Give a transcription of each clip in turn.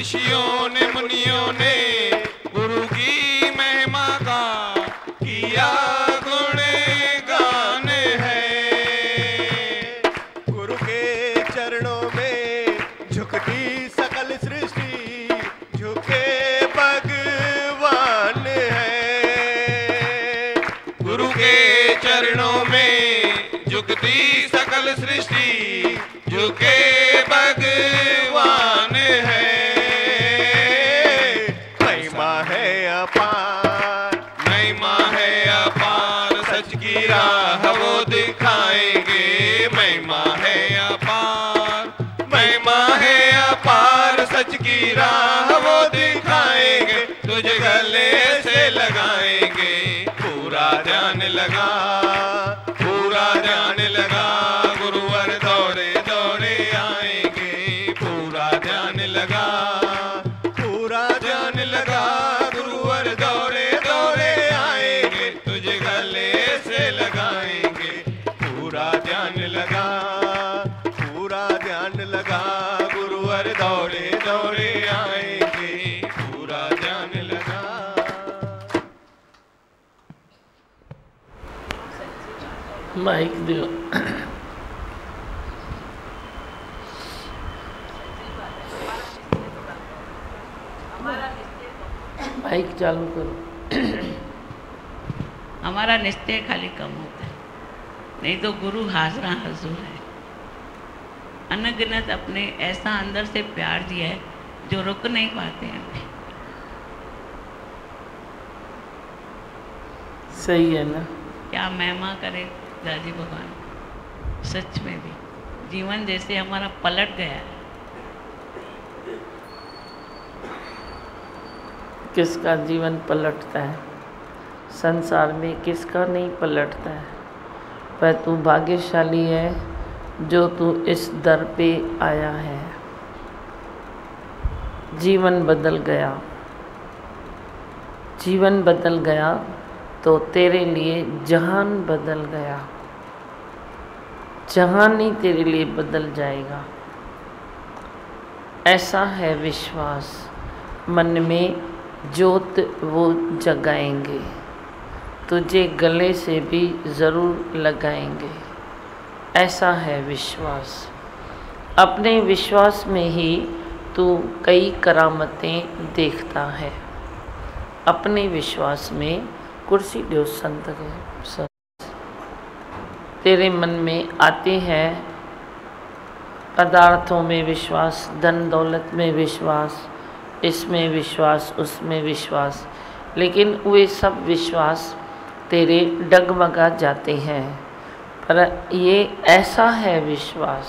ऋषियों ने मुनियों ने गुरु की महिमा का किया गुणगान है। गुरु के चरणों में झुकती सकल सृष्टि, झुके भगवान है। गुरु के चरणों में झुकती सकल सृष्टि, झुके भगवान है। महिमा है अपार, महिमा है अपार, सच की राह वो दिखाएंगे। महिमा है अपार, महिमा है अपार, सच की राह वो दिखाएंगे। तुझे गले से लगाएंगे, पूरा ध्यान लगा, पूरा ध्यान लगा। गुरुवर दौड़े दौड़े आएंगे, पूरा ध्यान लगा, पूरा ध्यान लगा। गुरुवर दौड़े दौड़े आएंगे, तुझे गले से लगाएंगे। पूरा ध्यान लगा, पूरा ध्यान लगा। गुरुवर दौड़े दौड़े आएंगे, पूरा ध्यान लगा। माइक दो। माइक चालू करो। हमारा निश्चय खाली कम होता है, नहीं तो गुरु हाजरा हजूर है। अनगिनत अपने ऐसा अंदर से प्यार दिया है जो रुक नहीं पाते हैं। सही है ना? क्या महिमा करे दादी भगवान, सच में भी जीवन जैसे हमारा पलट गया है। किसका जीवन पलटता है? संसार में किसका नहीं पलटता है। पर तू भाग्यशाली है जो तू इस दर पे आया है। जीवन बदल गया, जीवन बदल गया तो तेरे लिए जहान बदल गया। जहान ही तेरे लिए बदल जाएगा, ऐसा है विश्वास। मन में ज्योत वो जगाएंगे, तुझे गले से भी ज़रूर लगाएंगे, ऐसा है विश्वास। अपने विश्वास में ही तू कई करामतें देखता है। अपने विश्वास में कुर्सी दो संत के तेरे मन में आते हैं पदार्थों में विश्वास, धन दौलत में विश्वास, इसमें विश्वास, उसमें विश्वास, लेकिन वे सब विश्वास तेरे डगमगा जाते हैं। पर ये ऐसा है विश्वास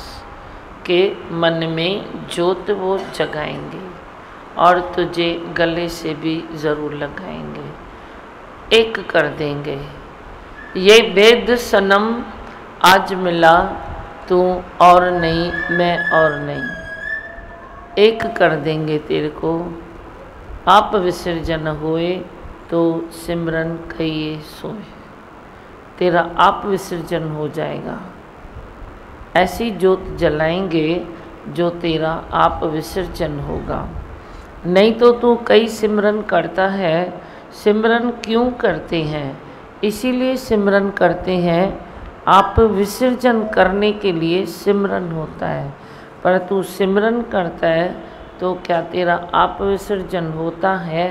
कि मन में ज्योत वो जगाएंगे और तुझे गले से भी ज़रूर लगाएंगे, एक कर देंगे। ये वेद सनम आज मिला, तू और नहीं मैं और नहीं, एक कर देंगे तेरे को। आप विसर्जन हुए तो सिमरन कहिए सोए, तेरा आप विसर्जन हो जाएगा। ऐसी ज्योत जलाएंगे जो तेरा आप विसर्जन होगा। नहीं तो तू कई सिमरन करता है। सिमरन क्यों करते हैं? इसीलिए सिमरन करते हैं, आप विसर्जन करने के लिए सिमरन होता है। पर तू सिमरन करता है तो क्या तेरा आप विसर्जन होता है?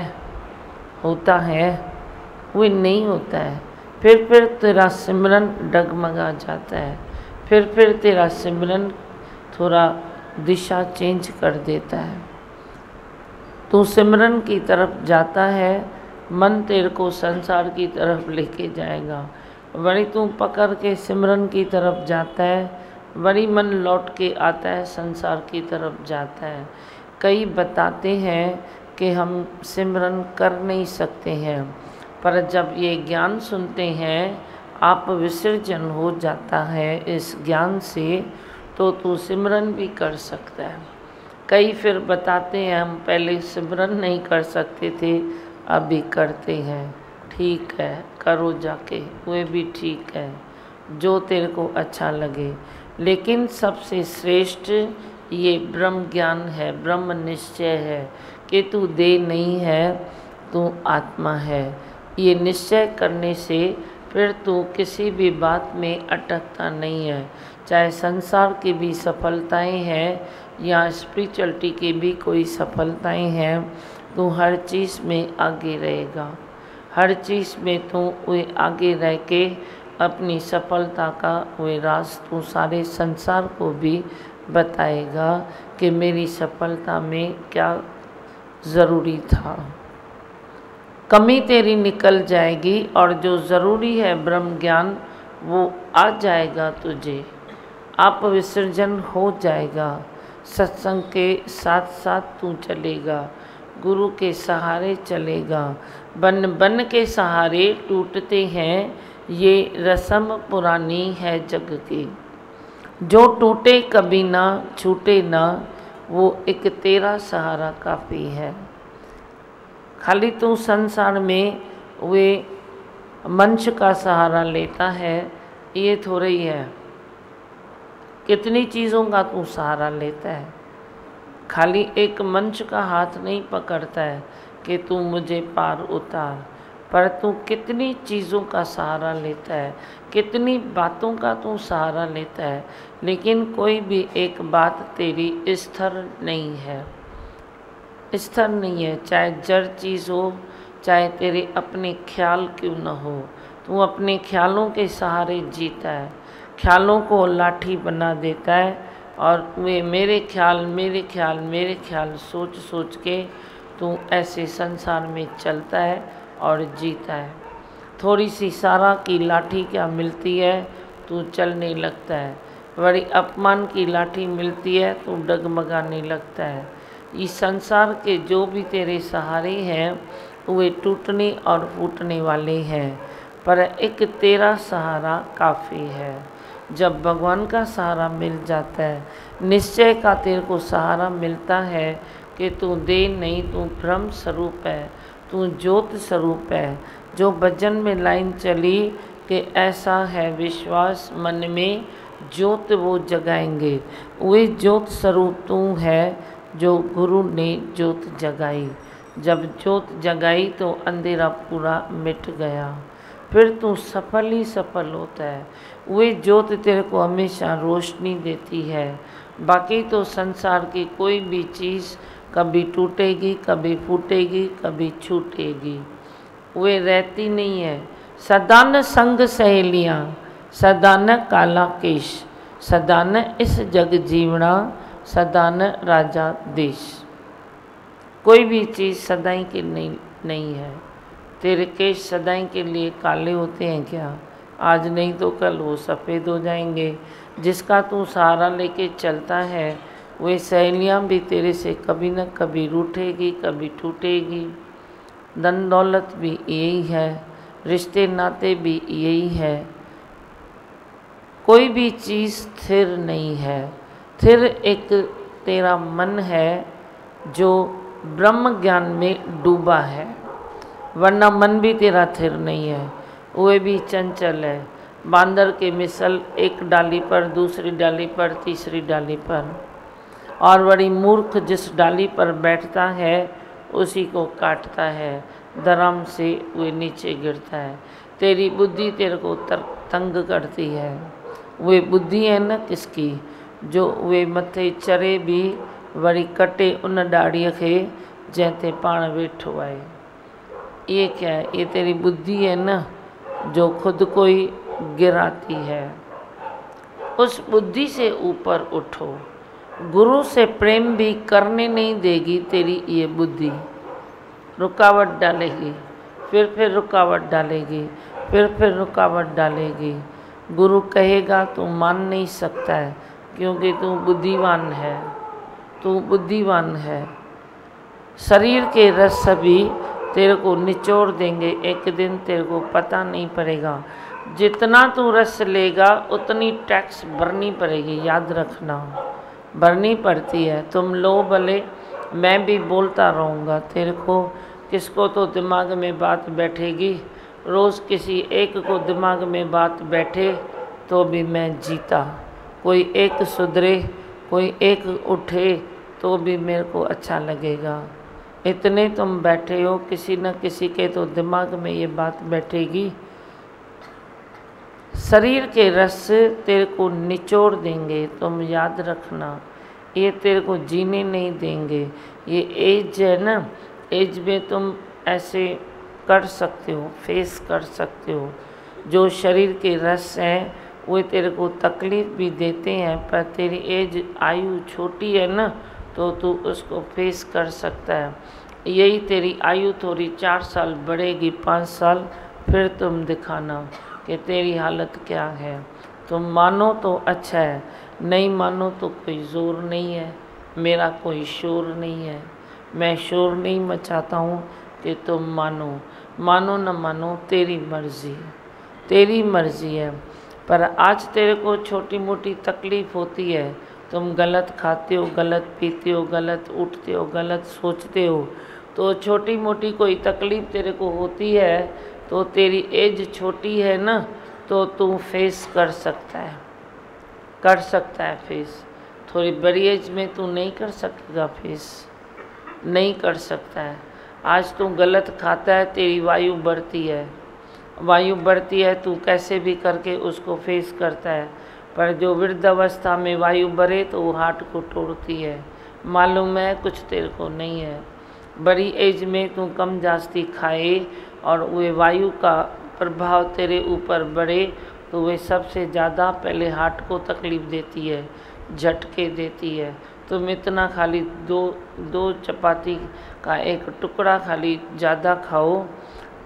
होता है? वो नहीं होता है। फिर तेरा सिमरन डगमगा जाता है। फिर तेरा सिमरन थोड़ा दिशा चेंज कर देता है। तू सिमरन की तरफ जाता है, मन तेरे को संसार की तरफ लेके जाएगा। वही तू पकड़ के सिमरन की तरफ जाता है, वही मन लौट के आता है, संसार की तरफ जाता है। कई बताते हैं कि हम सिमरन कर नहीं सकते हैं, पर जब ये ज्ञान सुनते हैं, आप विसर्जन हो जाता है इस ज्ञान से, तो तू सिमरन भी कर सकता है। कई फिर बताते हैं हम पहले सिमरन नहीं कर सकते थे, अभी करते हैं। ठीक है, करो जाके, वे भी ठीक है, जो तेरे को अच्छा लगे। लेकिन सबसे श्रेष्ठ ये ब्रह्म ज्ञान है, ब्रह्म निश्चय है कि तू देह नहीं है, तू आत्मा है। ये निश्चय करने से फिर तू किसी भी बात में अटकता नहीं है। चाहे संसार की भी सफलताएं हैं या स्पिरिचुअलिटी की भी कोई सफलताएं हैं, तू हर चीज़ में आगे रहेगा। हर चीज़ में तू वे आगे रह के अपनी सफलता का वे राज तू सारे संसार को भी बताएगा कि मेरी सफलता में क्या ज़रूरी था। कमी तेरी निकल जाएगी और जो ज़रूरी है ब्रह्म ज्ञान वो आ जाएगा तुझे। आप विसर्जन हो जाएगा। सत्संग के साथ साथ तू चलेगा, गुरु के सहारे चलेगा। बन बन के सहारे टूटते हैं, ये रस्म पुरानी है जग की। जो टूटे कभी ना छूटे ना, वो एक तेरा सहारा काफ़ी है। खाली तू संसार में वे मंच का सहारा लेता है, ये थोड़ा ही है। कितनी चीज़ों का तू सहारा लेता है। खाली एक मंच का हाथ नहीं पकड़ता है कि तू मुझे पार उतार, पर तू कितनी चीज़ों का सहारा लेता है, कितनी बातों का तू सहारा लेता है, लेकिन कोई भी एक बात तेरी स्थिर नहीं है, स्थिर नहीं है। चाहे जड़ चीज़ हो, चाहे तेरे अपने ख्याल क्यों न हो, तू अपने ख्यालों के सहारे जीता है। ख्यालों को लाठी बना देता है और वे मेरे ख्याल मेरे ख्याल मेरे ख्याल सोच सोच के तू ऐसे संसार में चलता है और जीता है। थोड़ी सी सारा की लाठी क्या मिलती है, तू चलने लगता है। बड़ी अपमान की लाठी मिलती है, तू डगमगाने लगता है। इस संसार के जो भी तेरे सहारे हैं वे टूटने और फूटने वाले हैं, पर एक तेरा सहारा काफ़ी है। जब भगवान का सहारा मिल जाता है, निश्चय का तेरे को सहारा मिलता है कि तू देह नहीं, तू ब्रह्म स्वरूप है, तू ज्योत स्वरूप है। जो भजन में लाइन चली कि ऐसा है विश्वास मन में, ज्योत वो जगाएंगे। वे ज्योत स्वरूप तू है जो गुरु ने ज्योत जगाई। जब ज्योत जगाई तो अंधेरा पूरा मिट गया, फिर तू सफल ही सफल होता है। वे ज्योत तेरे को हमेशा रोशनी देती है। बाकी तो संसार की कोई भी चीज़ कभी टूटेगी, कभी फूटेगी, कभी छूटेगी, वे रहती नहीं है। सदा न संग सहेलियाँ, सदा न काला केश, सदा न इस जग जीवना, सदा न राजा देश। कोई भी चीज़ सदाई की नहीं है। तेरे केश सदाई के लिए काले होते हैं क्या? आज नहीं तो कल वो सफ़ेद हो जाएंगे। जिसका तू सहारा लेके चलता है, वे सहेलियाँ भी तेरे से कभी न कभी रूठेगी, कभी टूटेगी। धन दौलत भी यही है, रिश्ते नाते भी यही है। कोई भी चीज़ स्थिर नहीं है। स्थिर एक तेरा मन है जो ब्रह्म ज्ञान में डूबा है, वरना मन भी तेरा स्थिर नहीं है, वे भी चंचल है। बांदर के मिसल एक डाली पर, दूसरी डाली पर, तीसरी डाली पर, और बड़ी मूर्ख जिस डाली पर बैठता है उसी को काटता है, धर्म से वे नीचे गिरता है। तेरी बुद्धि तेरे को तंग करती है। वे बुद्धि है न किसकी, जो वे मथे चरे भी वरी कटे उन डाड़ीअ खे जैसे पाण वेठो आहे। ये क्या है? ये तेरी बुद्धि है न, जो खुद को ही गिराती है। उस बुद्धि से ऊपर उठो। गुरु से प्रेम भी करने नहीं देगी तेरी ये बुद्धि, रुकावट डालेगी, फिर रुकावट डालेगी, फिर रुकावट डालेगी। गुरु कहेगा तू मान नहीं सकता है, क्योंकि तू बुद्धिवान है, तू बुद्धिवान है। शरीर के रस भी तेरे को निचोड़ देंगे, एक दिन तेरे को पता नहीं पड़ेगा। जितना तू रस लेगा उतनी टैक्स भरनी पड़ेगी, याद रखना, भरनी पड़ती है। तुम लो भले, मैं भी बोलता रहूँगा तेरे को। किसको तो दिमाग में बात बैठेगी, रोज़ किसी एक को दिमाग में बात बैठे तो भी मैं जीता। कोई एक सुधरे, कोई एक उठे तो भी मेरे को अच्छा लगेगा। इतने तुम बैठे हो, किसी न किसी के तो दिमाग में ये बात बैठेगी, शरीर के रस तेरे को निचोड़ देंगे, तुम याद रखना, ये तेरे को जीने नहीं देंगे। ये एज है ना, एज में तुम ऐसे कर सकते हो, फेस कर सकते हो। जो शरीर के रस हैं वो तेरे को तकलीफ़ भी देते हैं, पर तेरी एज आयु छोटी है ना, तो तू उसको फेस कर सकता है। यही तेरी आयु थोड़ी 4 साल बढ़ेगी, 5 साल, फिर तुम दिखाना कि तेरी हालत क्या है। तुम मानो तो अच्छा है, नहीं मानो तो कोई ज़ोर नहीं है, मेरा कोई शोर नहीं है। मैं शोर नहीं मचाता हूँ कि तुम मानो, मानो न मानो तेरी मर्ज़ी, तेरी मर्ज़ी है। पर आज तेरे को छोटी मोटी तकलीफ़ होती है, तुम गलत खाते हो, गलत पीते हो, गलत उठते हो, गलत सोचते हो, तो छोटी मोटी कोई तकलीफ़ तेरे को होती है, तो तेरी एज छोटी है ना, तो तू फेस कर सकता है, कर सकता है फेस। थोड़ी बड़ी एज में तू नहीं कर सकेगा फेस, नहीं कर सकता है। आज तू गलत खाता है, तेरी वायु बढ़ती है, वायु बढ़ती है, तू कैसे भी करके उसको फेस करता है। पर जो वृद्धावस्था में वायु बढ़े तो वो हार्ट को तोड़ती है। मालूम है कुछ तेरे को नहीं है। बड़ी एज में तू कम जास्ती खाए और वे वायु का प्रभाव तेरे ऊपर बढ़े, तो वे सबसे ज़्यादा पहले हार्ट को तकलीफ़ देती है, झटके देती है। तुम इतना खाली दो चपाती का एक टुकड़ा खाली ज़्यादा खाओ,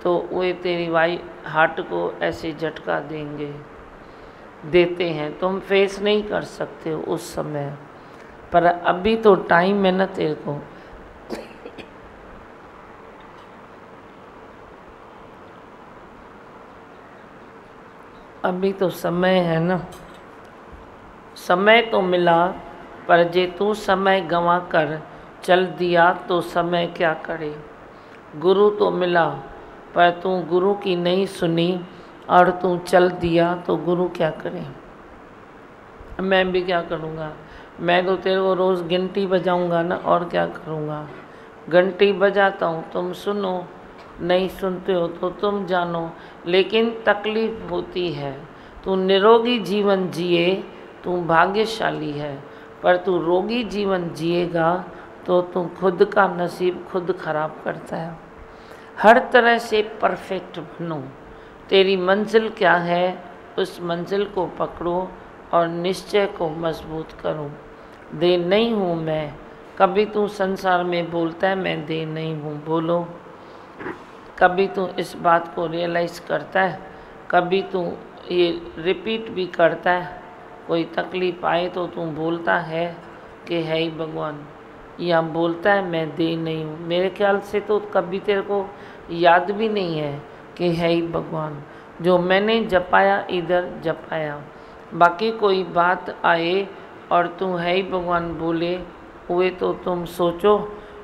तो वे तेरी वायु हार्ट को ऐसे झटका देते हैं। तुम फेस नहीं कर सकते हो उस समय, पर अभी तो टाइम है ना तेरे को। अभी तो समय है ना, समय तो मिला, पर जे तू समय गंवा कर चल दिया तो समय क्या करे। गुरु तो मिला, पर तू गुरु की नहीं सुनी और तू चल दिया तो गुरु क्या करे। मैं भी क्या करूँगा, मैं तो तेरे को रोज़ घंटी बजाऊँगा ना, और क्या करूँगा। घंटी बजाता हूँ, तुम सुनो, नहीं सुनते हो तो तुम जानो, लेकिन तकलीफ़ होती है। तू निरोगी जीवन जिए, तू भाग्यशाली है, पर तू रोगी जीवन जिएगा तो तू खुद का नसीब खुद खराब करता है। हर तरह से परफेक्ट बनो। तेरी मंजिल क्या है, उस मंजिल को पकड़ो और निश्चय को मजबूत करो। दे नहीं हूँ मैं, कभी तू संसार में बोलता है मैं दे नहीं हूँ, बोलो। कभी तू इस बात को रियलाइज़ करता है, कभी तू ये रिपीट भी करता है। कोई तकलीफ़ आए तो तू बोलता है कि है ही भगवान, या बोलता है मैं दे नहीं हूँ। मेरे ख्याल से तो कभी तेरे को याद भी नहीं है कि है ही भगवान। जो मैंने जपाया इधर जपाया, बाकी कोई बात आए और तू है ही भगवान बोले, हुए तो तुम सोचो।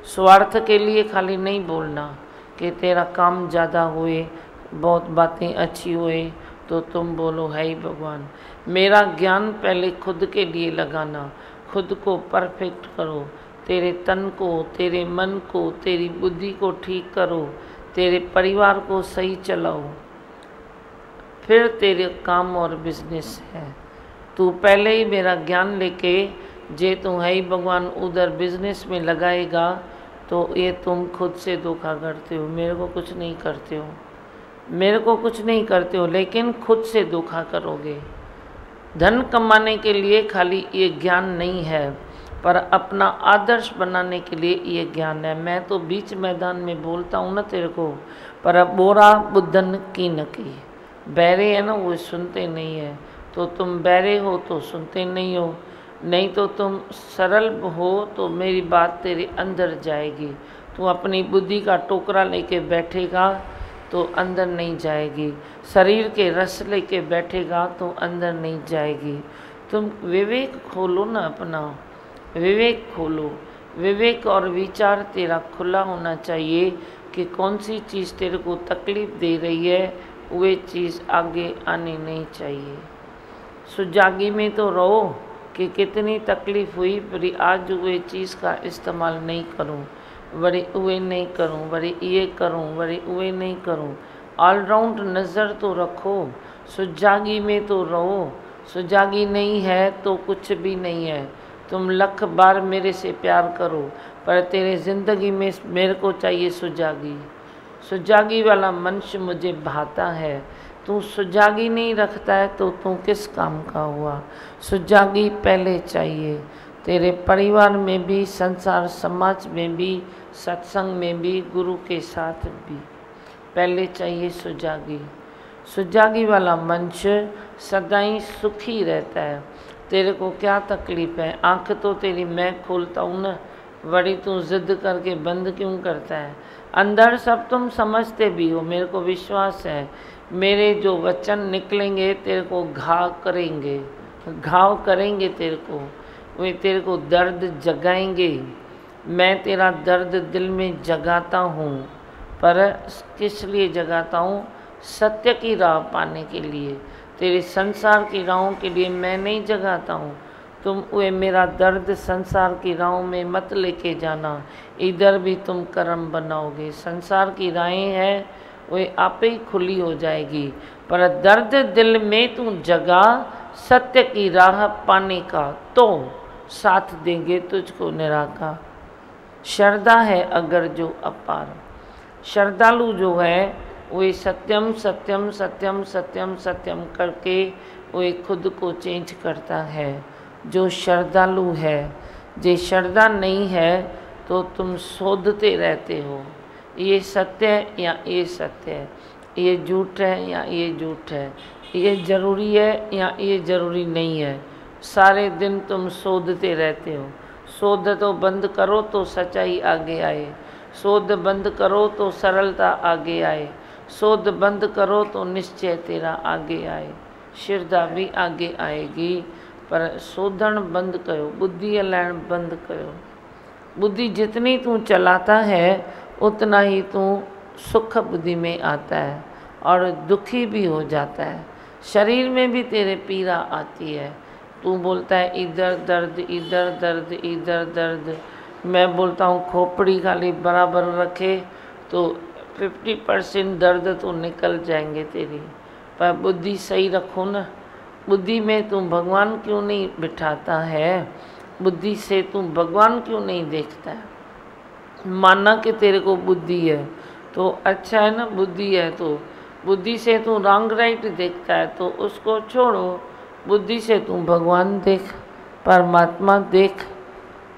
स्वार्थ के लिए खाली नहीं बोलना कि तेरा काम ज़्यादा हुए, बहुत बातें अच्छी हुए, तो तुम बोलो है ही भगवान। मेरा ज्ञान पहले खुद के लिए लगाना, खुद को परफेक्ट करो। तेरे तन को, तेरे मन को, तेरी बुद्धि को ठीक करो, तेरे परिवार को सही चलाओ, फिर तेरे काम और बिजनेस है। तू पहले ही मेरा ज्ञान लेके जे तू है ही भगवान उधर बिजनेस में लगाएगा, तो ये तुम खुद से धोखा करते हो। मेरे को कुछ नहीं करते हो, मेरे को कुछ नहीं करते हो, लेकिन खुद से धोखा करोगे। धन कमाने के लिए खाली ये ज्ञान नहीं है, पर अपना आदर्श बनाने के लिए ये ज्ञान है। मैं तो बीच मैदान में बोलता हूँ ना तेरे को, पर अब बोरा बुद्धन की न की। बहरे है ना, वो सुनते नहीं है। तो तुम बहरे हो तो सुनते नहीं हो, नहीं तो तुम सरल हो तो मेरी बात तेरे अंदर जाएगी। तू अपनी बुद्धि का टोकरा लेके बैठेगा तो अंदर नहीं जाएगी, शरीर के रस लेके बैठेगा तो अंदर नहीं जाएगी। तुम विवेक खोलो ना, अपना विवेक खोलो। विवेक और विचार तेरा खुला होना चाहिए कि कौन सी चीज़ तेरे को तकलीफ़ दे रही है, वे चीज़ आगे आनी नहीं चाहिए। सुजागी में तो रहो कि कितनी तकलीफ़ हुई वरी आज उहे चीज़ का इस्तेमाल नहीं करूं, वरी उहे नहीं करूं, वरी ये करूं, वरी उहे नहीं करूं। ऑलराउंड नज़र तो रखो, सुजागी में तो रहो। सुजागी नहीं है तो कुछ भी नहीं है। तुम लख बार मेरे से प्यार करो पर तेरे ज़िंदगी में मेरे को चाहिए सुजागी। सुजागी वाला मनुष्य मुझे भाता है। तू सुजागी नहीं रखता है तो तू किस काम का हुआ। सुजागी पहले चाहिए, तेरे परिवार में भी, संसार समाज में भी, सत्संग में भी, गुरु के साथ भी पहले चाहिए सुजागी। सुजागी वाला मनुष्य सदाई सुखी रहता है। तेरे को क्या तकलीफ़ है? आँख तो तेरी मैं खोलता हूँ ना, बड़ी तू जिद करके बंद क्यों करता है? अंदर सब तुम समझते भी हो, मेरे को विश्वास है। मेरे जो वचन निकलेंगे तेरे को घाव करेंगे, घाव करेंगे तेरे को, वे तेरे को दर्द जगाएंगे। मैं तेरा दर्द दिल में जगाता हूँ, पर किस लिए जगाता हूँ? सत्य की राह पाने के लिए। तेरे संसार की राहों के लिए मैं नहीं जगाता हूँ। तुम वे मेरा दर्द संसार की राहों में मत लेके जाना, इधर भी तुम कर्म बनाओगे। संसार की राहें हैं वे आप ही खुली हो जाएगी, पर दर्द दिल में तू जगा सत्य की राह पाने का, तो साथ देंगे तुझको निराकार। श्रद्धा है अगर जो अपार, श्रद्धालु जो है वे सत्यम सत्यम सत्यम सत्यम सत्यम करके वे खुद को चेंज करता है। जो श्रद्धालु है, जे श्रद्धा नहीं है तो तुम शोधते रहते हो, ये सत्य है या ये सत्य है, ये झूठ है या ये झूठ है, ये ज़रूरी है या ये ज़रूरी नहीं है। सारे दिन तुम शोधते रहते हो। शोध तो बंद करो तो सच्चाई आगे आए, शोध बंद करो तो सरलता आगे आए, शोध बंद करो तो निश्चय तेरा आगे आए, श्रद्धा भी आगे आएगी। पर शोधन बंद करो, बुद्धि हलाइण बंद करो। बुद्धि जितनी तू चलाता है उतना ही तू सुख बुद्धि में आता है और दुखी भी हो जाता है। शरीर में भी तेरे पीड़ा आती है। तू बोलता है इधर दर्द, इधर दर्द, इधर दर्द। मैं बोलता हूँ खोपड़ी खाली बराबर रखे तो 50% दर्द तो निकल जाएंगे तेरी। पर बुद्धि सही रखो ना। बुद्धि में तू भगवान क्यों नहीं बिठाता है? बुद्धि से तू भगवान क्यों नहीं देखता है? माना कि तेरे को बुद्धि है तो अच्छा है ना, बुद्धि है तो बुद्धि से तू रॉन्ग राइट देखता है तो उसको छोड़ो। बुद्धि से तू भगवान देख, परमात्मा देख,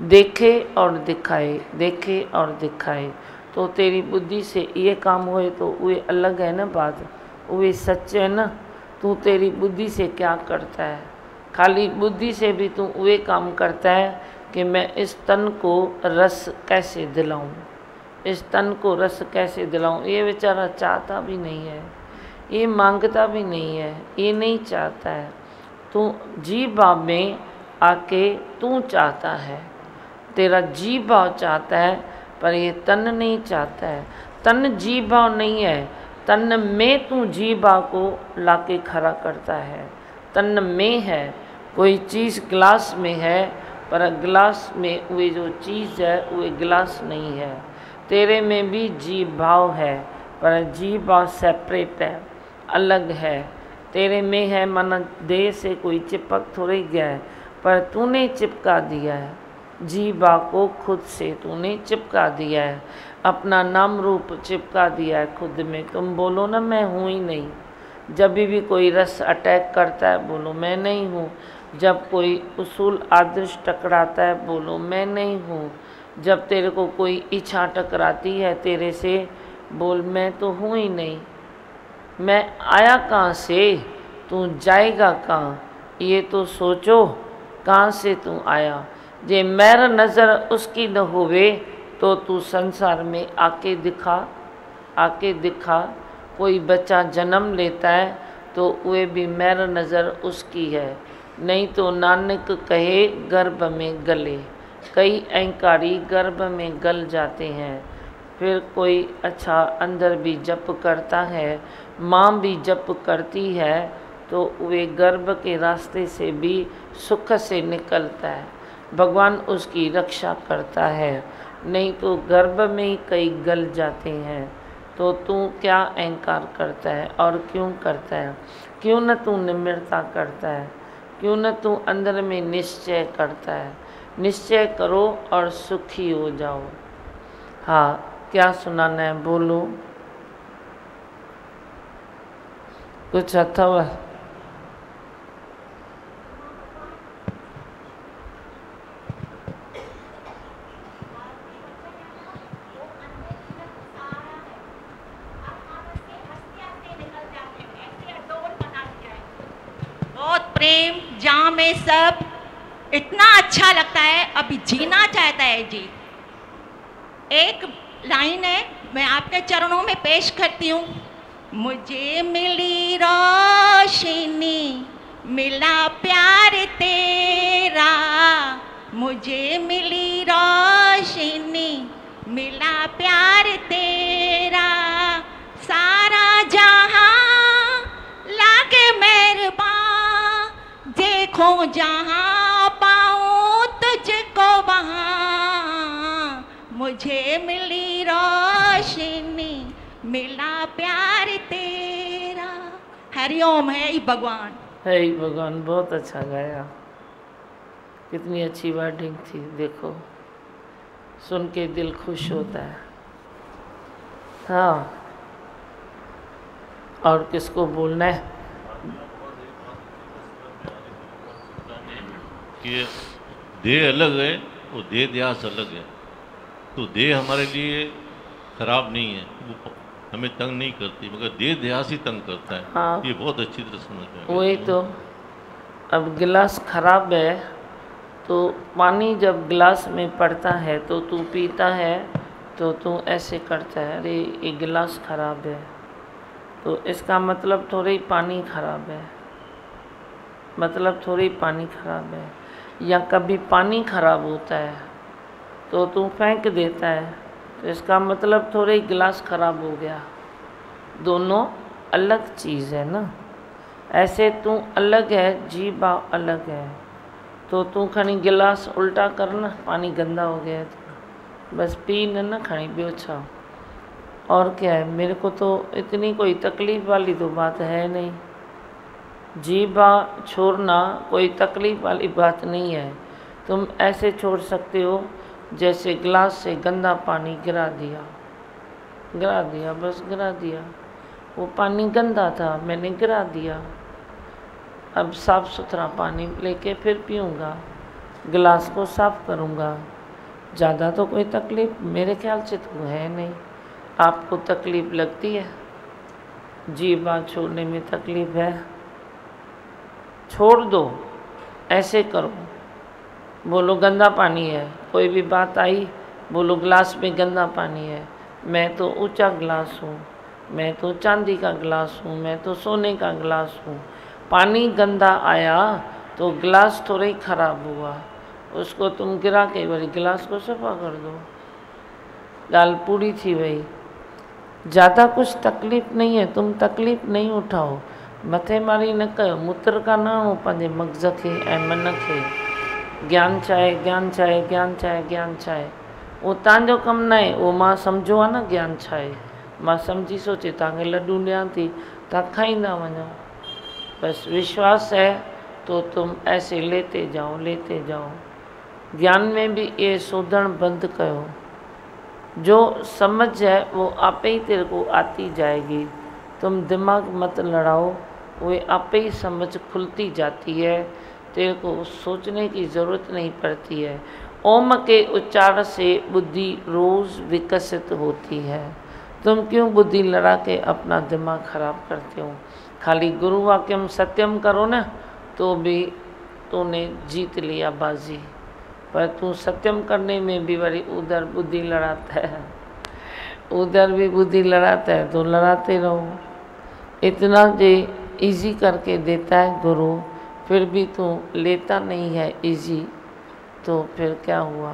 देखे और दिखाए, देखे और दिखाए। तो तेरी बुद्धि से ये काम होए तो वे अलग है ना बात, वे सच्चे है ना। तू तेरी बुद्धि से क्या करता है? खाली बुद्धि से भी तू वे काम करता है कि मैं इस तन को रस कैसे दिलाऊं, इस तन को रस कैसे दिलाऊं। ये बेचारा चाहता भी नहीं है, ये मांगता भी नहीं है, ये नहीं चाहता है। तू जी भाव में आके तू चाहता है, तेरा जी भाव चाहता है, पर ये तन नहीं चाहता है। तन जी भाव नहीं है, तन में तू जी भाव को लाके खड़ा करता है। तन में है, कोई चीज़ गिलास में है पर गिलास में वे जो चीज़ है वे गिलास नहीं है। तेरे में भी जी भाव है पर जी भाव सेपरेट है, अलग है। तेरे में है माना देह से कोई चिपक थोड़ी गया है, पर तूने चिपका दिया है जी भाव को, खुद से तूने चिपका दिया है, अपना नाम रूप चिपका दिया है खुद में। तुम बोलो ना मैं हूँ ही नहीं। जब भी कोई रस अटैक करता है बोलो मैं नहीं हूँ। जब कोई उसूल आदर्श टकराता है बोलो मैं नहीं हूँ। जब तेरे को कोई इच्छा टकराती है तेरे से बोल मैं तो हूँ ही नहीं। मैं आया कहाँ से, तू जाएगा कहाँ, ये तो सोचो कहाँ से तू आया। जे मेर नज़र उसकी न होवे तो तू संसार में आके दिखा, आके दिखा। कोई बच्चा जन्म लेता है तो वे भी मेर नज़र उसकी है, नहीं तो नानक कहे गर्भ में गले। कई अहंकारी गर्भ में गल जाते हैं। फिर कोई अच्छा अंदर भी जप करता है, माँ भी जप करती है तो वे गर्भ के रास्ते से भी सुख से निकलता है, भगवान उसकी रक्षा करता है। नहीं तो गर्भ में ही कई गल जाते हैं। तो तू क्या अहंकार करता है और क्यों करता है? क्यों न तू निम्रता करता है? क्यों न तू अंदर में निश्चय करता है? निश्चय करो और सुखी हो जाओ। हाँ, क्या सुनाना है बोलो। कुछ अथवा? बहुत प्रेम जहाँ में सब इतना अच्छा लगता है, अभी जीना चाहता है जी। एक लाइन है, मैं आपके चरणों में पेश करती हूँ। मुझे मिली रोशनी, मिला प्यार तेरा, मुझे मिली रोशनी, मिला प्यार तेरा, सारा जहां लागे मेहरबान, देखो जहां पाऊं तुझको वहां, मुझे मिली रोशनी, मिला प्यार तेरा। हरिओम। है ही भगवान। है ही भगवान। बहुत अच्छा गाया, कितनी अच्छी वर्डिंग थी। देखो, सुन के दिल खुश होता है। हाँ, और किसको बोलना है? कि देह अलग है और देह ध्यास अलग है। तो देह हमारे लिए खराब नहीं है, वो हमें तंग नहीं करती, मगर देह ध्यास ही तंग करता है। हाँ। ये बहुत अच्छी तरह समझ में। वही तो। अब गिलास खराब है तो पानी जब गिलास में पड़ता है तो तू पीता है तो तू ऐसे करता है, अरे ये गिलास खराब है। तो इसका मतलब थोड़ी पानी खराब है, मतलब थोड़ी पानी खराब है। या कभी पानी खराब होता है तो तू फेंक देता है, तो इसका मतलब थोड़े गिलास खराब हो गया। दोनों अलग चीज़ है ना। ऐसे तू अलग है, जीवा अलग है। तो तू खणी गिलास उल्टा करना, पानी गंदा हो गया है तो बस पी न खणी ॿियो छा। और क्या है, मेरे को तो इतनी कोई तकलीफ़ वाली तो बात है नहीं। जीवा छोड़ना कोई तकलीफ़ वाली बात नहीं है। तुम ऐसे छोड़ सकते हो जैसे गिलास से गंदा पानी गिरा दिया, बस गिरा दिया। वो पानी गंदा था, मैंने गिरा दिया। अब साफ़ सुथरा पानी लेके फिर पीऊँगा, गिलास को साफ़ करूँगा। ज़्यादा तो कोई तकलीफ़ मेरे ख्याल से तो है नहीं। आपको तकलीफ़ लगती है? जीवा छोड़ने में तकलीफ़ है? छोड़ दो, ऐसे करो। बोलो गंदा पानी है, कोई भी बात आई बोलो गिलास में गंदा पानी है। मैं तो ऊंचा गिलास हूँ, मैं तो चांदी का गिलास हूँ, मैं तो सोने का गिलास हूँ। पानी गंदा आया तो गिलास थोड़ा ही खराब हुआ, उसको तुम गिरा के वरी गिलास को सफ़ा कर दो, ॻाल्हि पूरी थी वई। ज़्यादा कुछ तकलीफ़ नहीं है, तुम तकलीफ़ नहीं उठाओ, मथे मारी न कयो, मुत्र का न हो पंहिंजे मग़ज़ खे ऐं मन खे। ज्ञान चाहे, ज्ञान चाहे, ज्ञान चाहे, ज्ञान चाहे, उहो तव्हांजो कमु न आहे। उहो मां सम्झो आहे न ज्ञान छा आहे। मां सम्झी सोचे तव्हांखे लड्डू ॾियां थी, तव्हां खाईंदा वञो। बस विश्वास है तो तुम ऐसे लेते जाओ, लेते जाओ। ज्ञान में भी ये शोधन बंद करो। जो समझ है वो आपे ही तेरे को आती जाएगी। तुम दिमाग मत लड़ाओ, वो आपे ही समझ खुलती जाती है। तेरे को सोचने की ज़रूरत नहीं पड़ती है। ओम के उच्चारण से बुद्धि रोज़ विकसित होती है। तुम क्यों बुद्धि लड़ा के अपना दिमाग खराब करते हो? खाली गुरु वाक्यम सत्यम करो ना तो भी तूने जीत लिया बाजी। पर तू सत्यम करने में भी वही उधर बुद्धि लड़ाता है, उधर भी बुद्धि लड़ाता है, तो लड़ाते रहो। इतना जे इजी करके देता है गुरु, फिर भी तू लेता नहीं है इजी, तो फिर क्या हुआ?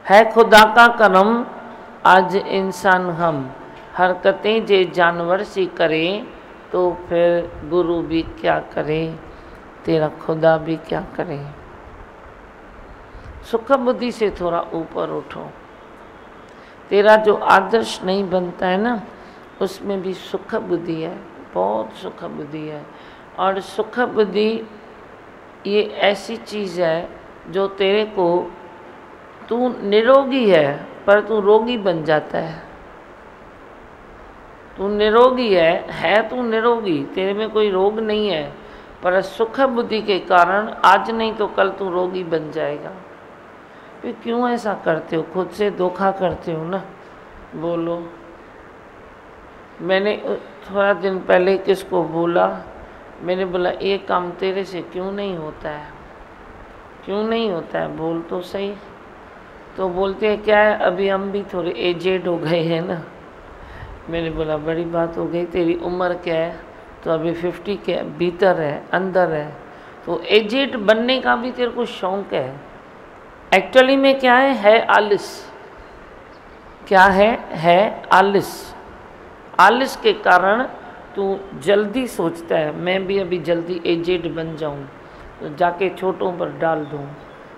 है खुदा का करम आज इंसान हम, हरकतें जे जानवर सी करे, तो फिर गुरु भी क्या करे, तेरा खुदा भी क्या करे। सुख बुद्धि से थोड़ा ऊपर उठो। तेरा जो आदर्श नहीं बनता है ना, उसमें भी सुख बुद्धि है, बहुत सुख बुद्धि है। और सुख बुद्धि ये ऐसी चीज़ है जो तेरे को, तू निरोगी है पर तू रोगी बन जाता है। तू निरोगी है तू निरोगी, तेरे में कोई रोग नहीं है, पर सुख बुद्धि के कारण आज नहीं तो कल तू रोगी बन जाएगा। फिर क्यों ऐसा करते हो, खुद से धोखा करते हो ना। बोलो। मैंने थोड़ा दिन पहले किसको बोला, मैंने बोला ये काम तेरे से क्यों नहीं होता है, क्यों नहीं होता है, बोल तो सही। तो बोलते हैं क्या है, अभी हम भी थोड़े एजेड हो गए हैं ना। मैंने बोला बड़ी बात हो गई, तेरी उम्र क्या है, तो अभी 50 के भीतर है, अंदर है, तो एजेड बनने का भी तेरे को शौक है। एक्चुअली में क्या है आलिस। क्या है आलिस। आलिस के कारण तू जल्दी सोचता है मैं भी अभी जल्दी एजेड बन जाऊं, तो जाके छोटों पर डाल दूं।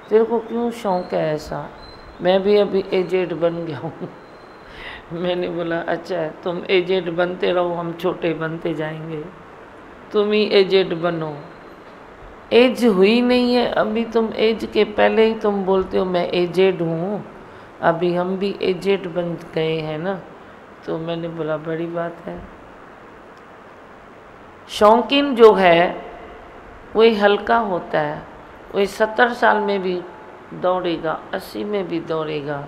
तेरे को क्यों शौक है ऐसा, मैं भी अभी एजेड बन गया हूँ। मैंने बोला अच्छा है, तुम एजेड बनते रहो, हम छोटे बनते जाएंगे, तुम ही एजेड बनो। एज हुई नहीं है अभी, तुम एज के पहले ही तुम बोलते हो मैं एजेड हूँ, अभी हम भी एजेड बन गए हैं ना। तो मैंने बोला बड़ी बात है। शौकीन जो है वही हल्का होता है, वही 70 साल में भी दौड़ेगा, 80 में भी दौड़ेगा।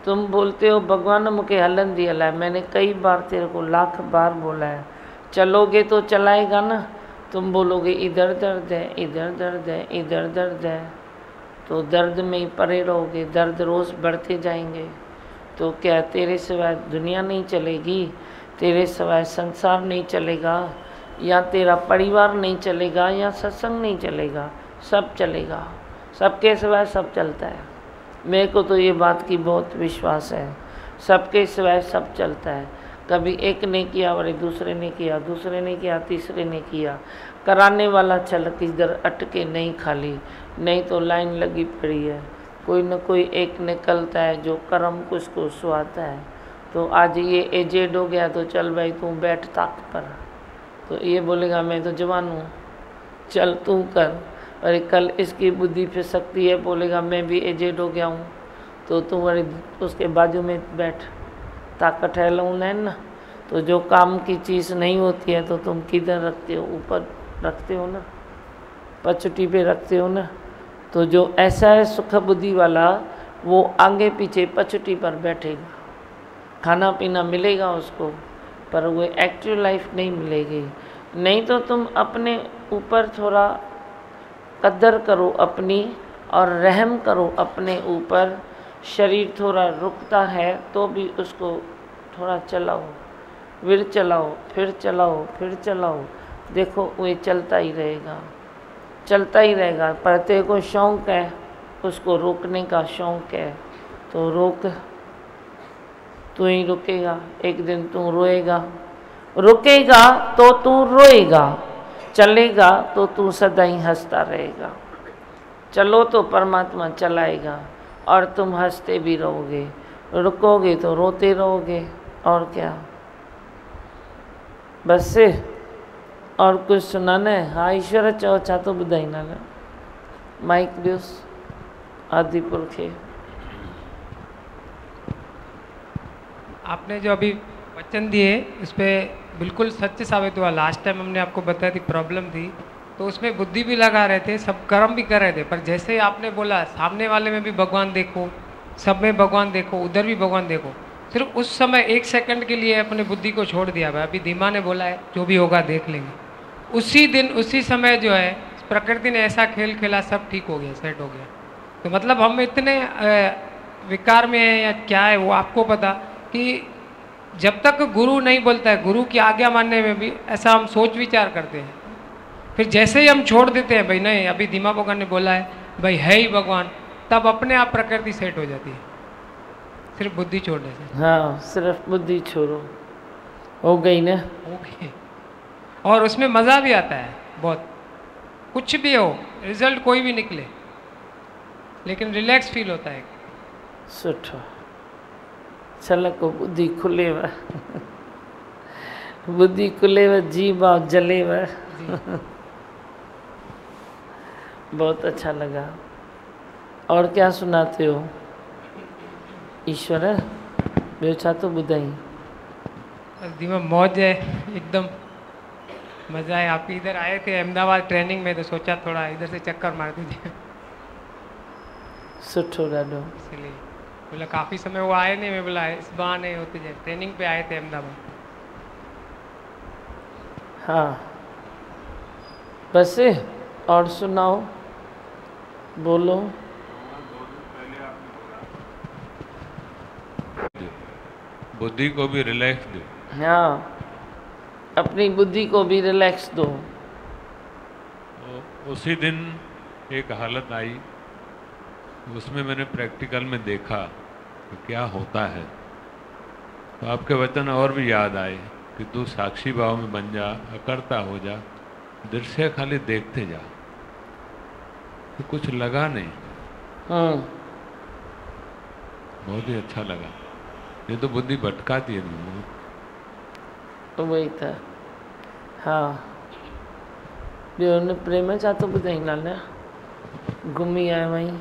तुम बोलते हो भगवान मुझे हलन दी हलाए, मैंने कई बार तेरे को लाख बार बोला है, चलोगे तो चलाएगा ना। तुम बोलोगे इधर दर्द है, इधर दर्द है, इधर दर्द है, तो दर्द में ही पड़े रहोगे, दर्द रोज़ बढ़ते जाएंगे। तो क्या तेरे सिवाय दुनिया नहीं चलेगी, तेरे सिवाय संसार नहीं चलेगा, या तेरा परिवार नहीं चलेगा, या सत्संग नहीं चलेगा, सब चलेगा। सबके सिवाय सब चलता है। मेरे को तो ये बात की बहुत विश्वास है, सबके सिवाय सब चलता है। कभी एक ने किया और दूसरे ने किया, दूसरे ने किया, तीसरे ने किया। कराने वाला चल किधर अटके नहीं खाली, नहीं तो लाइन लगी पड़ी है। कोई न कोई एक निकलता है जो कर्म कुछ को सुहाता है। तो आज ये एजेड हो गया तो चल भाई तू बैठ ताक पर, तो ये बोलेगा मैं तो जवान हूँ, चल तू कर। अरे कल इसकी बुद्धि फिर सकती है, बोलेगा मैं भी एजेड हो गया हूँ, तो तू अरे उसके बाजू में बैठ, ताकत है लून ना। तो जो काम की चीज़ नहीं होती है तो तुम किधर रखते हो, ऊपर रखते हो ना, पचटी पे रखते हो ना। तो जो ऐसा है सुख बुद्धि वाला, वो आगे पीछे पचटी पर बैठेगा, खाना पीना मिलेगा उसको, पर वो एक्टिव लाइफ नहीं मिलेगी। नहीं तो तुम अपने ऊपर थोड़ा कदर करो अपनी, और रहम करो अपने ऊपर। शरीर थोड़ा रुकता है तो भी उसको थोड़ा चलाओ, फिर चलाओ, फिर चलाओ, फिर चलाओ, देखो वो चलता ही रहेगा, चलता ही रहेगा। पर तेरे को शौक़ है, उसको रोकने का शौक़ है, तो रोक, तू ही रुकेगा। एक दिन तू रोएगा, रुकेगा तो तू रोएगा, चलेगा तो तू सदा ही हंसता रहेगा। चलो तो परमात्मा चलाएगा और तुम हंसते भी रहोगे, रुकोगे तो रोते रहोगे। और क्या, बस से और कुछ सुनाना है? हाँ ईश्वर चो छा तो बुधाई ना माइक दियोस आदिपुर के। आपने जो अभी वचन दिए उस पर बिल्कुल सत्य साबित हुआ। लास्ट टाइम हमने आपको बताया थी प्रॉब्लम थी, तो उसमें बुद्धि भी लगा रहे थे, सब कर्म भी कर रहे थे, पर जैसे ही आपने बोला सामने वाले में भी भगवान देखो, सब में भगवान देखो, उधर भी भगवान देखो, सिर्फ उस समय 1 सेकंड के लिए अपनी बुद्धि को छोड़ दिया। भाई अभी धीमा ने बोला है जो भी होगा देख लेंगे, उसी दिन उसी समय जो है प्रकृति ने ऐसा खेल खेला, सब ठीक हो गया, सेट हो गया। तो मतलब हम इतने विकार में हैं या क्या है वो आपको पता, कि जब तक गुरु नहीं बोलता है, गुरु की आज्ञा मानने में भी ऐसा हम सोच विचार करते हैं। फिर जैसे ही हम छोड़ देते हैं भाई नहीं अभी धीमा भगवान ने बोला है, भाई है ही भगवान, तब अपने आप प्रकृति सेट हो जाती है, सिर्फ बुद्धि छोड़ने से। हाँ सिर्फ बुद्धि छोड़ो, हो गई ना। ओके। और उसमें मज़ा भी आता है बहुत। कुछ भी हो, रिजल्ट कोई भी निकले, लेकिन रिलैक्स फील होता है। सुठो, छलको बुद्धि खुलेव, बुद्धि खुलेव, जी भाव जलेव। बहुत अच्छा लगा। और क्या सुनाते हो ईश्वर? ॿियो छा तो ॿुधाई? बस दीमा मौज है एकदम, मज़ा है। आप इधर आए थे अहमदाबाद ट्रेनिंग में, तो सोचा थोड़ा इधर से चक्कर मार दीजिए। सुठो ॾाढो। इसलिए बोला काफ़ी समय वो आए नहीं, मैं बोला इस बहाने होते जाए। ट्रेनिंग पे आए थे अहमदाबाद। हाँ बस, और सुनाओ, बोलो। बुद्धि को भी रिलैक्स दो। हाँ, अपनी बुद्धि को भी रिलैक्स दो। तो उसी दिन एक हालत आई, उसमें मैंने प्रैक्टिकल में देखा कि क्या होता है। तो आपके वचन और भी याद आए कि तू साक्षी भाव में बन जा, अकर्ता हो जा, दृश्य खाली देखते जा। तो कुछ लगा नहीं, बहुत ही अच्छा लगा। ये तो बुद्धि भटकाती है नहीं। तो वही था। हाँ, ॿियो हुन प्रेम छा तो ॿुधाई लाला? घुमी आए वहीं,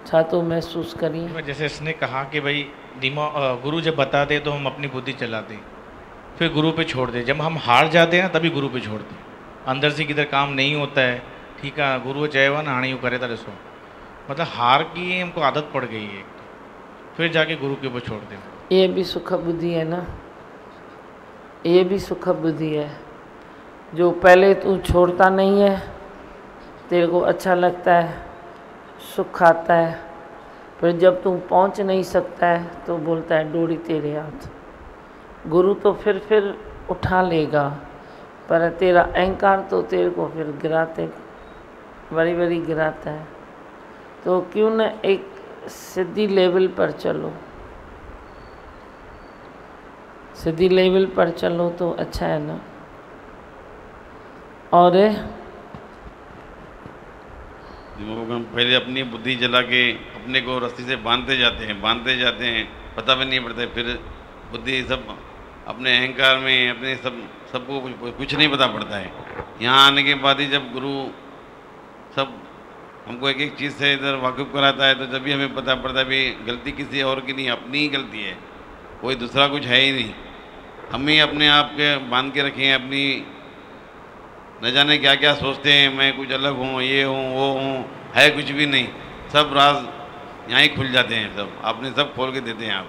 छा तो महसूस करी? जैसे इसने कहा कि भाई गुरु जब बताते तो हम अपनी बुद्धि चलाते, फिर गुरु पे छोड़ दे। जब हम हार जाते हैं ना, तभी गुरु पे छोड़ते। अंदर से किधर काम नहीं होता है, ठीक है, गुरु चयवा ना हाणे यूँ करे था ॾिसो, मतलब हार की हमको आदत पड़ गई है, फिर जाके गुरु के ऊपर छोड़ दे। ये भी सुख बुद्धि है ना, ये भी सुख बुद्धि है। जो पहले तू छोड़ता नहीं है, तेरे को अच्छा लगता है, सुख आता है, फिर जब तू पहुंच नहीं सकता है तो बोलता है डोरी तेरे हाथ। गुरु तो फिर उठा लेगा, पर तेरा अहंकार तो तेरे को फिर गिराते, बड़ी गिराता है। तो क्यों न एक सीधी लेवल पर चलो, सीधी लेवल पर चलो तो अच्छा है ना। और पहले अपनी बुद्धि जला के अपने को रस्सी से बांधते जाते हैं, पता भी नहीं पड़ता। फिर बुद्धि सब अपने अहंकार में, अपने सबको कुछ नहीं पता पड़ता है। यहाँ आने के बाद ही जब गुरु सब हमको एक एक चीज़ से इधर वाकिफ कराता है, तो जब भी हमें पता पड़ता है भी गलती किसी और की नहीं, अपनी ही गलती है, कोई दूसरा कुछ है ही नहीं। हम ही अपने आप के बांध के रखे हैं, अपनी न जाने क्या क्या सोचते हैं, मैं कुछ अलग हूँ, ये हूँ, वो हूँ, है कुछ भी नहीं। सब राज यहाँ ही खुल जाते हैं, सब आपने सब खोल के देते हैं आप।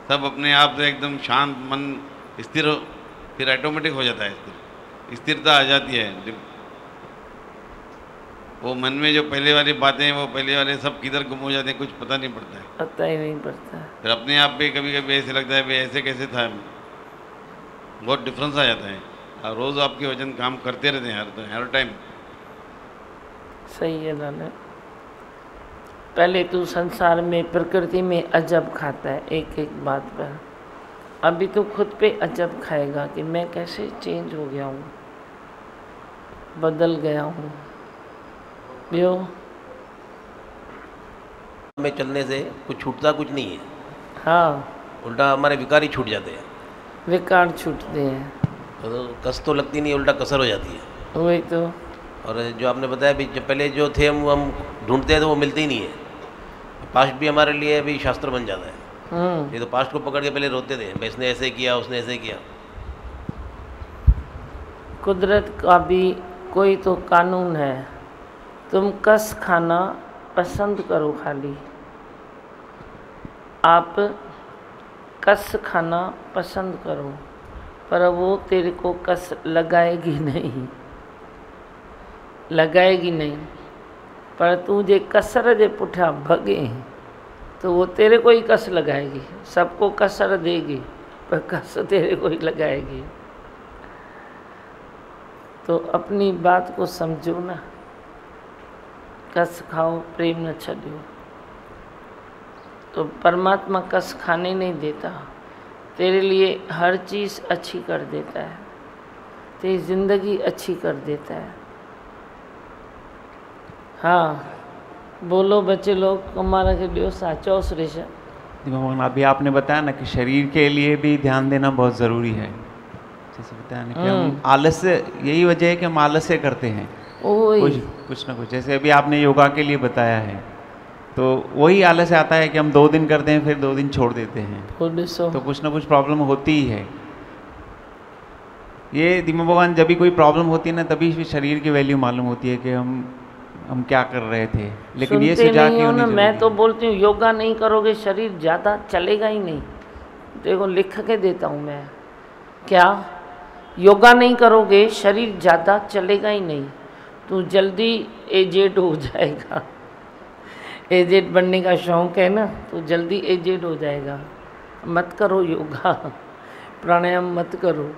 सब अपने आप से एकदम शांत मन स्थिर, फिर ऑटोमेटिक हो जाता है, स्थिरता आ जाती है। वो मन में जो पहले वाली बातें हैं, वो पहले वाले सब किधर गुम हो जाते हैं, कुछ पता नहीं पड़ता है। पता ही नहीं पड़ता। फिर अपने आप पे कभी कभी ऐसे लगता है भाई ऐसे कैसे था, बहुत डिफरेंस आ जाता है। और रोज़ आपके वचन काम करते रहते हैं हर टाइम। सही है लाला। पहले तू संसार में, प्रकृति में अजब खाता है एक एक बात पर, अभी तो खुद पे अजब खाएगा कि मैं कैसे चेंज हो गया हूँ, बदल गया हूँ। यो में चलने से कुछ छूटता कुछ नहीं है। हाँ, उल्टा हमारे विकार ही छूट जाते हैं। विकार छूटते हैं, तो कस तो लगती नहीं, उल्टा कसर हो जाती है। वही तो। और जो आपने बताया भी, जो पहले जो थे हम ढूंढते हैं तो वो मिलते ही नहीं है। पास्ट भी हमारे लिए अभी शास्त्र बन जाता है। ये तो पास्ट को पकड़ के पहले रोते थे, भाई इसने ऐसे किया, उसने ऐसे किया। कुदरत का भी कोई तो कानून है, तुम कस खाना पसंद करो, खाली आप कस खाना पसंद करो, पर वो तेरे को कस लगाएगी नहीं, लगाएगी नहीं। पर तू जे कसर जे पुठियां भगे तो वो तेरे को ही कस लगाएगी। सबको कसर देगी पर कस तेरे को ही लगाएगी। तो अपनी बात को समझो ना, कस खाओ, प्रेम न छड़ियो। तो परमात्मा कस खाने नहीं देता, तेरे लिए हर चीज़ अच्छी कर देता है, तेरी ज़िंदगी अच्छी कर देता है। हाँ बोलो बच्चे लोग, हमारा के लियो साचो सुरेश। भगवान अभी आपने बताया ना कि शरीर के लिए भी ध्यान देना बहुत ज़रूरी है, जैसे बताया ना कि हम आलस्य, यही वजह है कि हम आलस्य करते हैं कुछ ना कुछ। जैसे अभी आपने योगा के लिए बताया है, तो वही आलस्य आता है कि हम 2 दिन करते हैं फिर 2 दिन छोड़ देते हैं, तो कुछ ना कुछ प्रॉब्लम होती ही है। ये दिमा भगवान जब भी कोई प्रॉब्लम होती है ना, तभी शरीर की वैल्यू मालूम होती है कि हम क्या कर रहे थे। लेकिन ये सुझाव क्यों नहीं? मैं तो बोलती हूँ योगा नहीं करोगे शरीर ज़्यादा चलेगा ही नहीं। देखो लिख के देता हूँ मैं, क्या योगा नहीं करोगे शरीर ज़्यादा चलेगा ही नहीं, तू जल्दी एजेड हो जाएगा। एजेड बनने का शौक़ है ना, तो जल्दी एजेड हो जाएगा। मत करो योगा, प्राणायाम मत करो।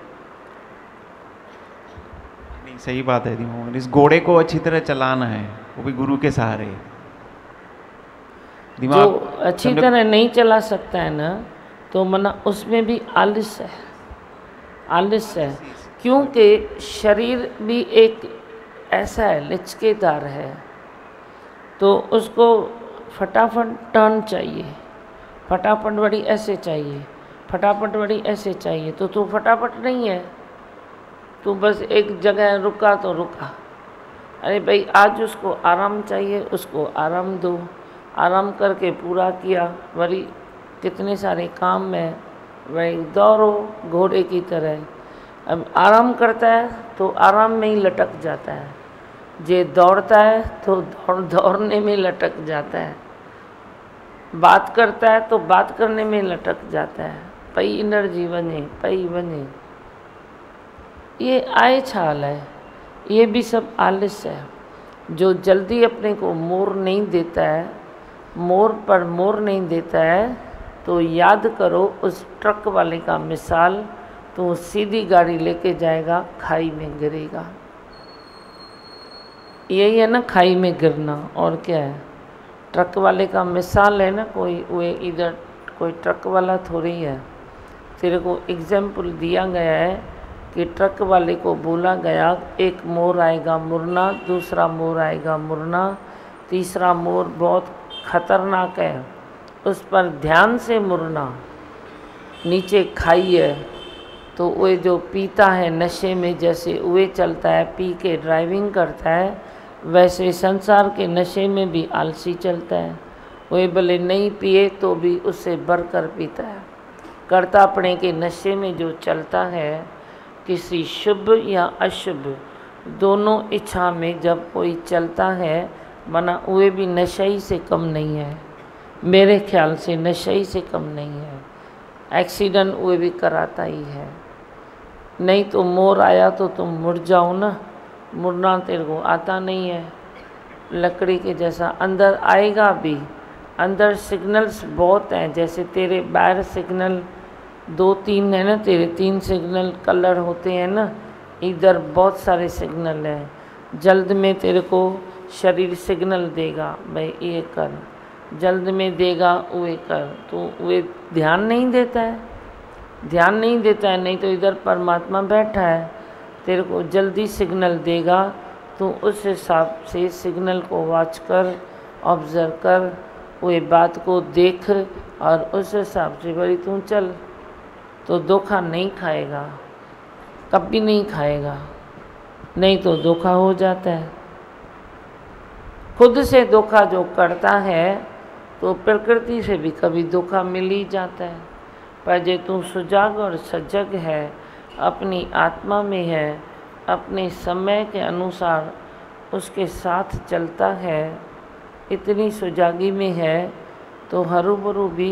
नहीं सही बात है दीमा, इस घोड़े को अच्छी तरह चलाना है, वो भी गुरु के सहारे। जो अच्छी तरह नहीं चला सकता है ना, तो मना उसमें भी आलस है, आलस है। क्योंकि शरीर भी एक ऐसा है, लचकेदार है, तो उसको फटाफट टर्न चाहिए, फटाफट बड़ी ऐसे चाहिए, फटाफट बड़ी ऐसे चाहिए। तो तू फटाफट नहीं है, तू बस एक जगह रुका तो रुका। अरे भाई आज उसको आराम चाहिए, उसको आराम दो, आराम करके पूरा किया। वही कितने सारे काम में वही दौड़ो घोड़े की तरह। अब आराम करता है तो आराम में ही लटक जाता है, जे दौड़ता है तो दौड़ने में लटक जाता है, बात करता है तो बात करने में लटक जाता है। पई एनर्जी वने पई वने, ये आए छाल है, ये भी सब आलस है। जो जल्दी अपने को मोर नहीं देता है, मोर पर मोर नहीं देता है, तो याद करो उस ट्रक वाले का मिसाल, तो सीधी गाड़ी लेके जाएगा, खाई में गिरेगा। यही है ना खाई में गिरना, और क्या है। ट्रक वाले का मिसाल है ना, कोई वे इधर कोई ट्रक वाला थोड़ी है। तेरे को एग्जाम्पल दिया गया है कि ट्रक वाले को बोला गया एक मोर आएगा मुड़ना, दूसरा मोर आएगा मुड़ना, तीसरा मोर बहुत खतरनाक है, उस पर ध्यान से मुड़ना। नीचे खाई है, तो वे जो पीता है नशे में, जैसे वे चलता है पी के ड्राइविंग करता है, वैसे संसार के नशे में भी आलसी चलता है। वे भले नहीं पिए तो भी उससे बढ़कर पीता है। कर्तापणे के नशे में जो चलता है, किसी शुभ या अशुभ दोनों इच्छा में जब कोई चलता है, मना वे भी नशे से कम नहीं है, मेरे ख्याल से नशे से कम नहीं है। एक्सीडेंट वे भी कराता ही है। नहीं तो मोर आया तो तुम मुड़ जाओ ना, मुड़ना तेरे को आता नहीं है। लकड़ी के जैसा अंदर आएगा भी, अंदर सिग्नल्स बहुत हैं। जैसे तेरे बाहर सिग्नल 2-3 है ना, तेरे 3 सिग्नल कलर होते हैं ना, इधर बहुत सारे सिग्नल हैं। जल्द में तेरे को शरीर सिग्नल देगा, भाई ये कर, जल्द में देगा वे कर, तो वे ध्यान नहीं देता है, ध्यान नहीं देता है। नहीं तो इधर परमात्मा बैठा है, तेरे को जल्दी सिग्नल देगा, तो उस हिसाब से सिग्नल को वॉच कर, ऑब्ज़र्व कर, वे बात को देख, और उस हिसाब से बड़ी तू चल, तो धोखा नहीं खाएगा, कभी नहीं खाएगा। नहीं तो धोखा हो जाता है। खुद से धोखा जो करता है, तो प्रकृति से भी कभी धोखा मिल ही जाता है। पर जे तू सुजाग और सजग है, अपनी आत्मा में है, अपने समय के अनुसार उसके साथ चलता है, इतनी सुजागी में है, तो हरूबरू भी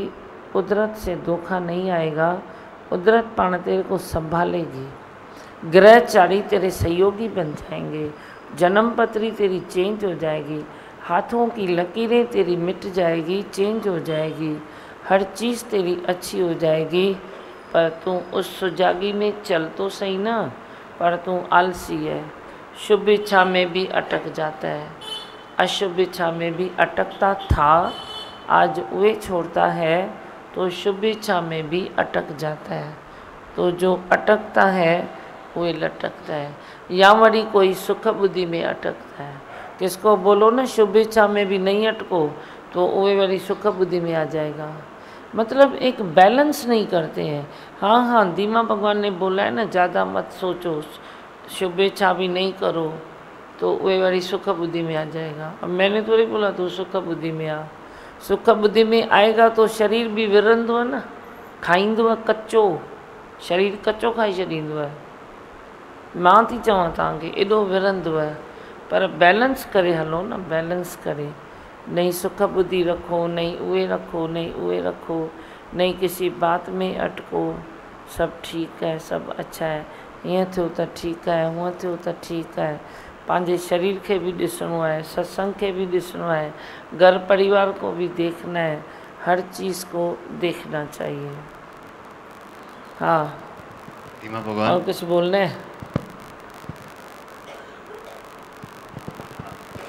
कुदरत से धोखा नहीं आएगा। कुदरत पाण तेरे को संभालेगी, ग्रहचारी तेरे सहयोगी बन जाएंगे, जन्म पत्री तेरी चेंज हो जाएगी, हाथों की लकीरें तेरी मिट जाएगी, चेंज हो जाएगी, हर चीज़ तेरी अच्छी हो जाएगी। पर तू उस सुजागी में चल तो सही ना, पर तू आलसी है, शुभ इच्छा में भी अटक जाता है, अशुभ इच्छा में भी अटकता था, आज वे छोड़ता है, तो शुभ इच्छा में भी अटक जाता है। तो जो अटकता है वो लटकता है, या वरी कोई सुख बुद्धि में अटकता है। किसको बोलो ना शुभ इच्छा में भी नहीं अटको तो वो वरी सुख बुद्धि में आ जाएगा। मतलब एक बैलेंस नहीं करते हैं। हाँ हाँ, धीमा भगवान ने बोला है ना, ज़्यादा मत सोचो, शुभ इच्छा भी नहीं करो तो वे वाली सुख बुद्धि में आ जाएगा। अब मैंने थोड़ी बोला तो सुख बुद्धि में आ, सुख बुद्धि में आएगा तो शरीर भी विरंदो है ना, खाईंदो आहे कच्चो, शरीर कच्चो खाई छॾींदो आहे। मां थी चवां तव्हांखे एॾो विरंदो आहे, पर बैलेंस करे हलो न, बैलेंस करे, नहीं सुख बुद्धि रखो, नहीं उहे रखो, नहीं उहे रखो, नहीं किसी बात में अटको, सब ठीक है, सब अच्छा है, हीअं थियो त ठीकु आहे, हूअं थियो त ठीकु आहे। पंहिंजे शरीर के भी ॾिसणो है, सत्संग के भी ॾिसणो है, घर परिवार को भी देखना है, हर चीज़ को देखना चाहिए। हाँ भगवान, और कुछ बोलना है?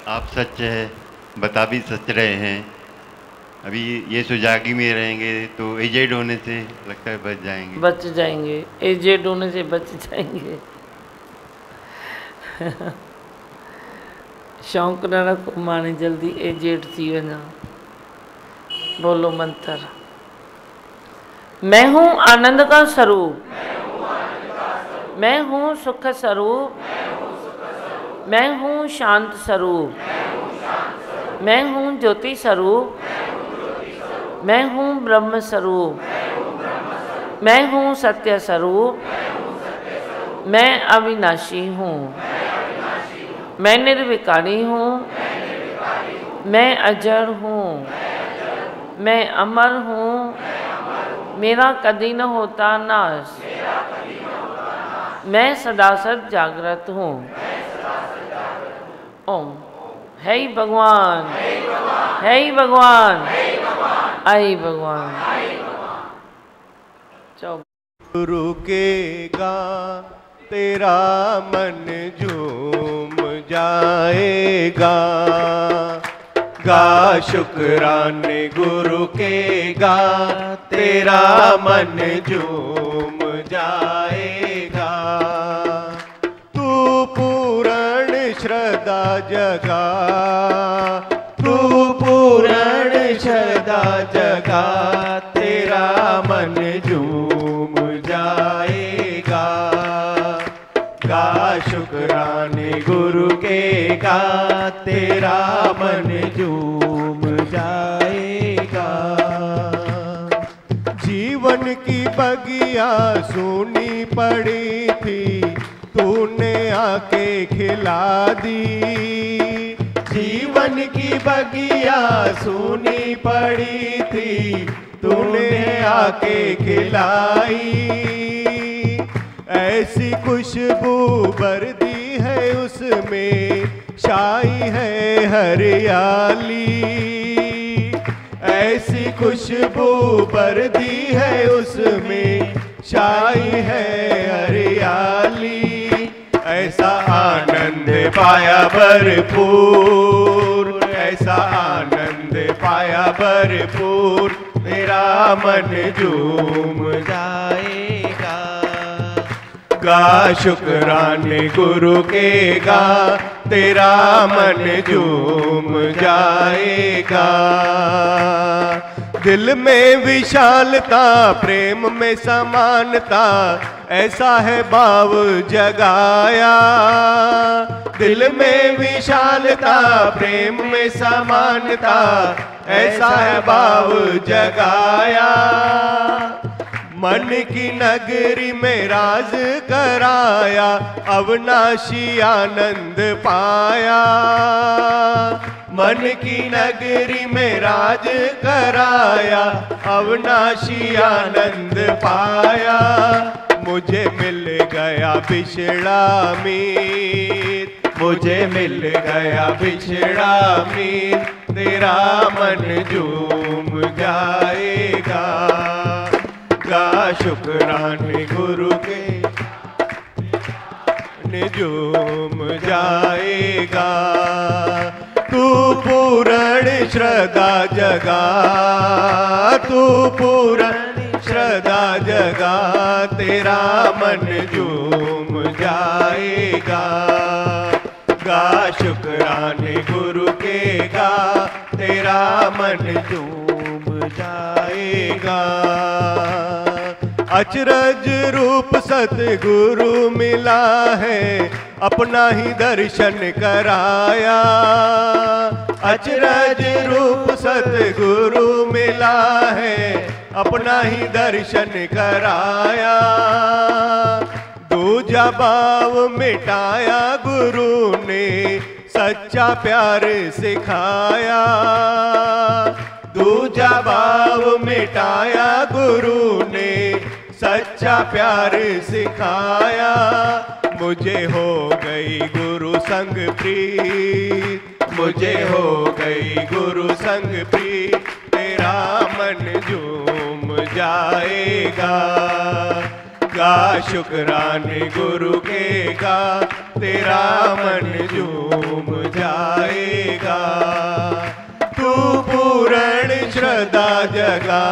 आप सच है, बता भी सच रहे हैं। अभी ये सुजागी में रहेंगे तो एजेड होने से लगता है बच जाएंगे। बच जाएंगे, एजेड होने से बच जाएंगे। शौक़ न रखो माने जल्दी एजेड थी वञा। बोलो मंत्र। मैं हूँ आनंद का स्वरूप, मैं हूँ सुख स्वरूप, मैं हूँ शांत स्वरूप, मैं हूँ ज्योति स्वरूप, मैं हूँ ब्रह्म स्वरूप, मैं हूँ सत्य स्वरूप, मैं अविनाशी हूँ, मैं निर्विकारी हूँ, मैं अजर हूँ, मैं अमर हूँ, मेरा कभी न होता नाश, मैं सदा सद जागृत हूँ। ओम। है ही भगवान, है ही भगवान, आई भगवान। चलो। रुकेगा तेरा मन झूम जाएगा, गा शुक्राने गुरु के गा, तेरा मन झूम जाएगा। तू पूर्ण श्रद्धा जगा, तू पूर्ण श्रद्धा जगा, तेरा मन झूम जाएगा। गा शुक्राने गुरु के गा, तेरा मन झूम जाएगा। जीवन की बगिया सूनी पड़ी थी, तूने आके खिला दी। जीवन की बगिया सूनी पड़ी थी, तूने आके खिलाई। ऐसी खुशबू बरदी है उसमें, छाई है हरियाली। ऐसी खुशबू बरदी है उसमें, छाई है हरियाली। ऐसा आनंद पाया भरपूर, ऐसा आनंद पाया भरपूर, तेरा मन झूम जाएगा। गा शुक्राने गुरु के गा, तेरा मन झूम जाएगा। दिल में विशालता, प्रेम में समानता, ऐसा है भाव जगाया। दिल में विशालता, प्रेम में समानता, ऐसा है भाव जगाया। मन की नगरी में राज कराया, अविनाशी आनंद पाया। मन की नगरी में राज कराया, अविनाशी आनंद पाया। मुझे मिल गया बिछड़ा मीत, मुझे मिल गया बिछड़ा मीत, तेरा मन झूम जाएगा। गा शुक्राने गुरु के झूम जाएगा। तू पूर्ण श्रद्धा जगा, तू पूर्ण श्रद्धा जगा, तेरा मन झूम जाएगा। गा शुक्राने गुरु के गा, तेरा मन झूम जाएगा। अचरज रूप सतगुरु मिला है, अपना ही दर्शन कराया। अचरज रूप सतगुरु मिला है, अपना ही दर्शन कराया। दूजा भाव मिटाया गुरु ने, सच्चा प्यार सिखाया। दूजा भाव मिटाया गुरु ने, सच्चा प्यार सिखाया। मुझे हो गई गुरु संग प्रीत, मुझे हो गई गुरु संग प्रीत, तेरा मन झूम जाएगा। गा शुक्राने गुरु के गा, तेरा मन झूम जाएगा। तू पूर्ण श्रद्धा जगा,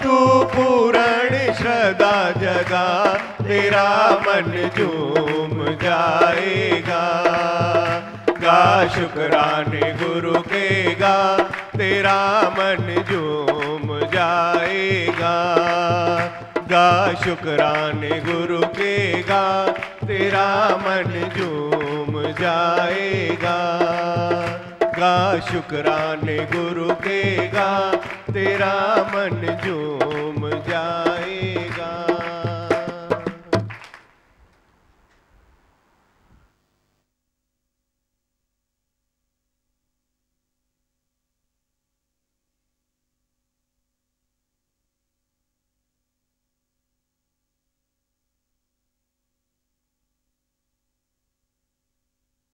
तू पूर्ण श्रद्धा जगा, तेरा मन झूम जाएगा। गा शुक्राने गुरु के गा, तेरा मन झूम जाएगा। गा शुक्राने गुरु के गा, तेरा मन झूम जाएगा। गा शुक्राने गुरु के गा, तेरा मन झूम जाएगा।